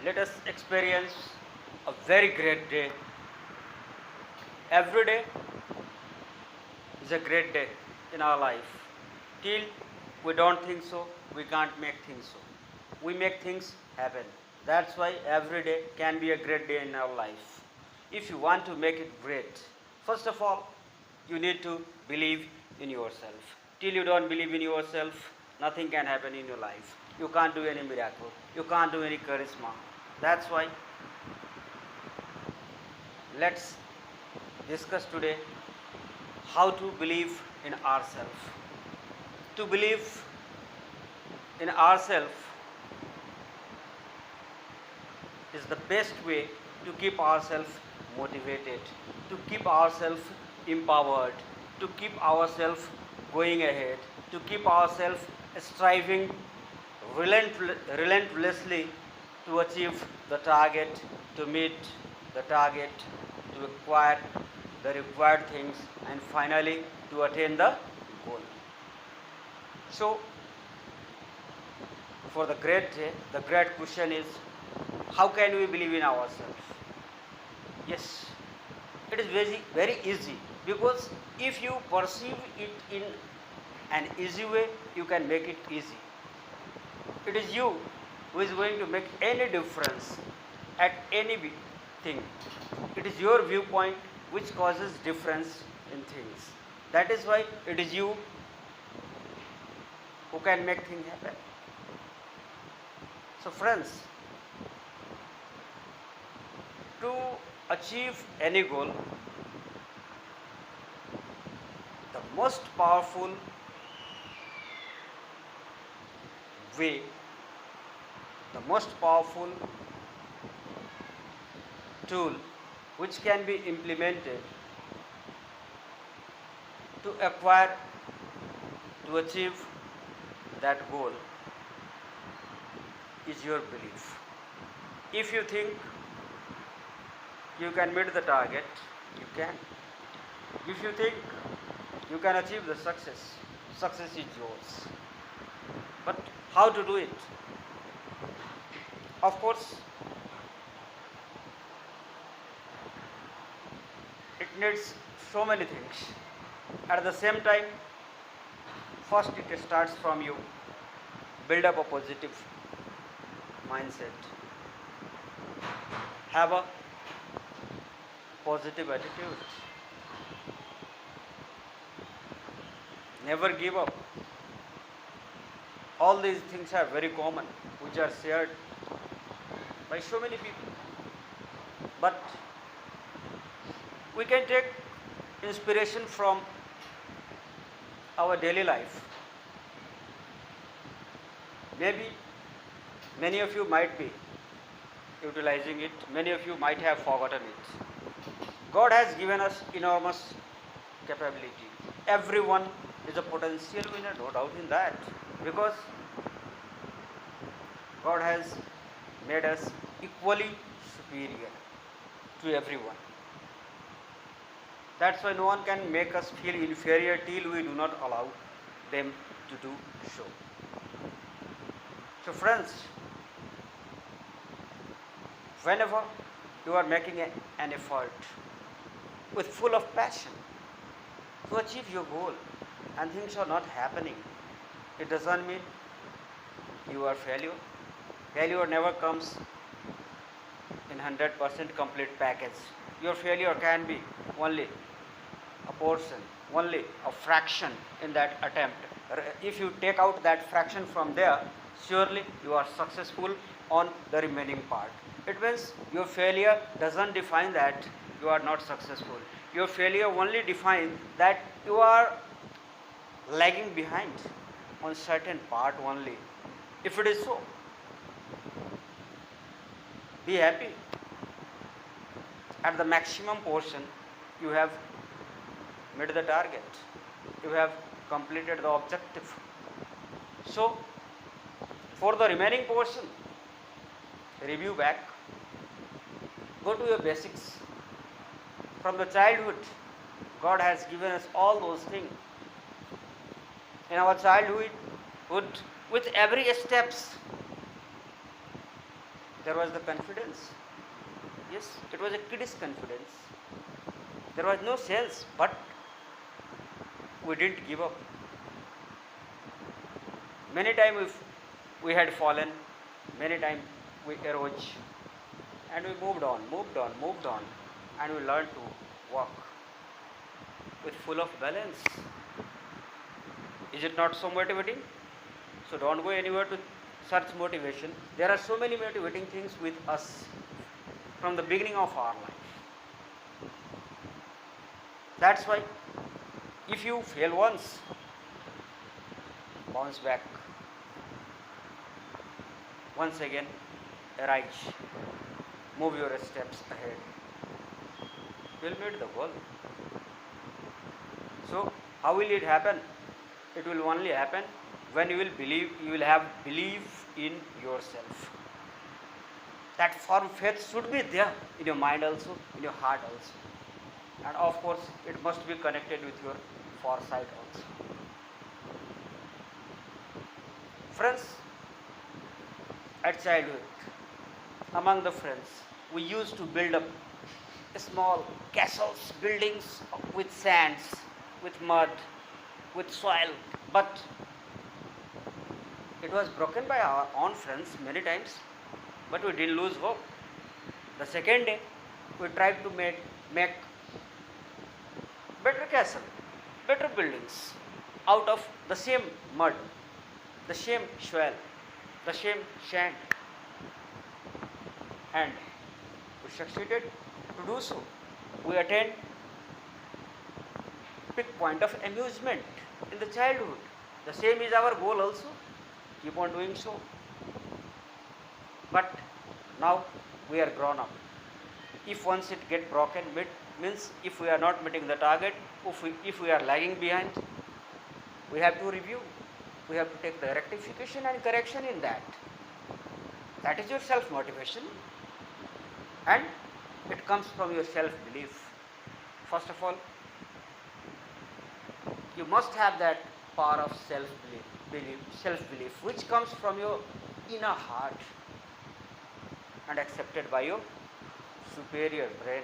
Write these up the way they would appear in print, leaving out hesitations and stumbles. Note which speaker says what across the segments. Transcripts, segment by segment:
Speaker 1: let us experience a very great day. Every day is a great day in our life. Till we don't think so, we can't make things so. We make things happen. That's why every day can be a great day in our life. If you want to make it great, first of all, you need to believe in yourself. Till you don't believe in yourself, nothing can happen in your life. You can't do any miracle. You can't do any charisma. That's why let's discuss today how to believe in ourselves. To believe in ourselves is the best way to keep ourselves motivated, to keep ourselves empowered, to keep ourselves going ahead, to keep ourselves striving relentlessly to achieve the target, to meet the target, to acquire the required things, and finally to attain the goal. So, for the great day, the great question is how can we believe in ourselves? Yes, it is very easy, because if you perceive it in an easy way, you can make it easy. It is you who is going to make any difference at any thing. It is your viewpoint which causes difference in things. That is why it is you who can make things happen. So friends, to achieve any goal, the most powerful way, the most powerful tool which can be implemented to acquire, to achieve that goal is your belief. If you think you can meet the target, you can. If you think you can achieve the success, success is yours. But how to do it? Of course, it needs so many things. At the same time, first it starts from you. Build up a positive mindset. Have a positive attitude. Never give up. All these things are very common, which are shared by so many people. But we can take inspiration from our daily life. Maybe many of you might be utilizing it, many of you might have forgotten it. God has given us enormous capability. Everyone is a potential winner, no doubt in that, because God has made us equally superior to everyone. That's why no one can make us feel inferior till we do not allow them to do so. So friends, whenever you are making an effort with full of passion to achieve your goal and things are not happening, it doesn't mean you are failure. Failure never comes in 100% complete package. Your failure can be only a portion, only a fraction in that attempt. If you take out that fraction from there, surely you are successful on the remaining part. It means your failure doesn't define that you are not successful. Your failure only defines that you are lagging behind on certain part only. If it is so, be happy. At the maximum portion, you have met the target. You have completed the objective. So, for the remaining portion, review back. Go to your basics. From the childhood, God has given us all those things. In our childhood, with every steps, There was the confidence. Yes, it was a kid's confidence. There was no sense, but we didn't give up. Many times we had fallen, many times we arose, and we moved on, and we learned to walk with full of balance. Is it not so motivating? So don't go anywhere to search motivation. There are so many motivating things with us from the beginning of our life. That's why if you fail once, bounce back. Once again, arise. Move your steps ahead. You will meet the goal. So, how will it happen? It will only happen when you will believe, you will have belief in yourself. That firm faith should be there in your mind also, in your heart also. And of course, it must be connected with your foresight also. Friends, at childhood, among the friends, we used to build up small castles, buildings with sands, with mud, with soil, but it was broken by our own friends many times, but we didn't lose hope. The second day, we tried to make better castle, better buildings out of the same mud, the same soil, the same sand, and we succeeded to do so. We attained peak point of amusement in the childhood. The same is our goal also. Keep on doing so. But now we are grown up. If once it get broken, means if we are not meeting the target, if we are lagging behind, we have to review. We have to take the rectification and correction in that. That is your self-motivation, and it comes from your self-belief. First of all, you must have that power of self-belief, which comes from your inner heart and accepted by your superior brain.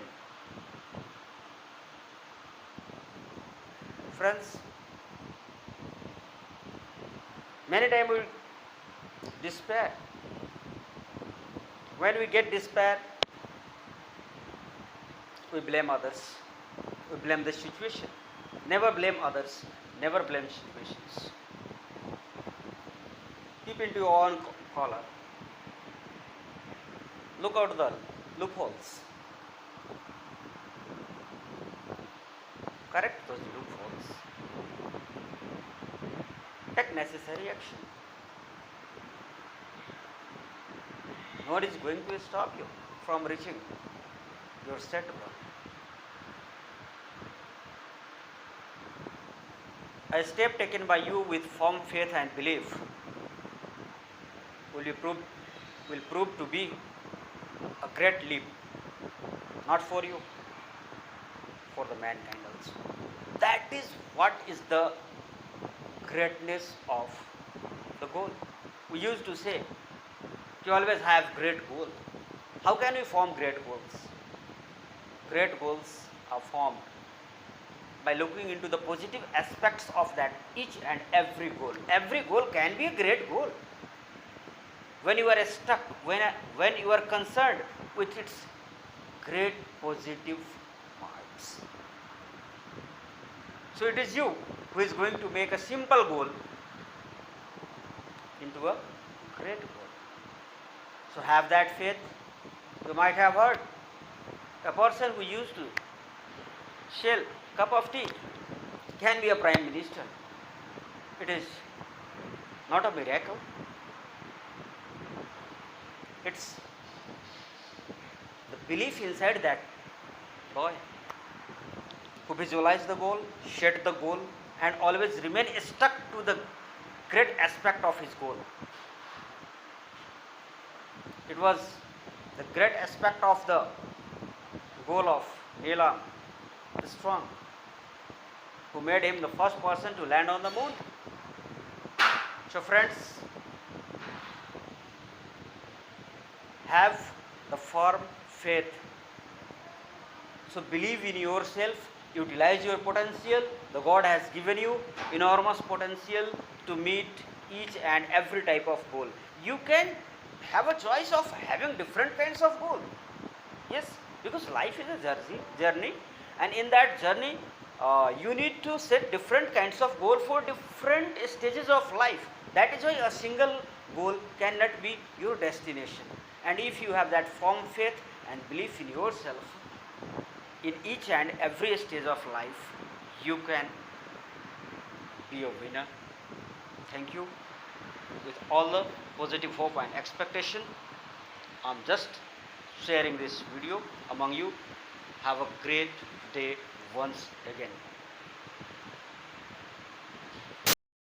Speaker 1: Friends, many times we despair. When we get despair, we blame others. We blame the situation. Never blame others. Never blame situations. Keep into your own collar. Look out the loopholes. Correct those loopholes. Take necessary action. No one is going to stop you from reaching your set goal. A step taken by you with firm faith and belief will prove to be a great leap, not for you, for the mankind also. That is what is the greatness of the goal. We used to say, you always have great goal. How can we form great goals? Great goals are formed by looking into the positive aspects of that each and every goal. Every goal can be a great goal. When you are stuck, when you are concerned with its great positive parts. So it is you who is going to make a simple goal into a great goal. So have that faith. You might have heard a person who used to sell cup of tea can be a prime minister. It is not a miracle. It's the belief inside that boy who visualized the goal, set the goal, and always remain stuck to the great aspect of his goal. It was the great aspect of the goal of Neil Armstrong, who made him the first person to land on the moon. So friends, have the firm faith. So believe in yourself, utilize your potential. The God has given you enormous potential to meet each and every type of goal. You can have a choice of having different kinds of goal. Yes, because life is a journey, and in that journey, you need to set different kinds of goal for different stages of life. That is why a single goal cannot be your destination. And if you have that firm faith and belief in yourself, in each and every stage of life, you can be a winner. Thank you. With all the positive hope and expectation, I'm just sharing this video among you. Have a great day once again.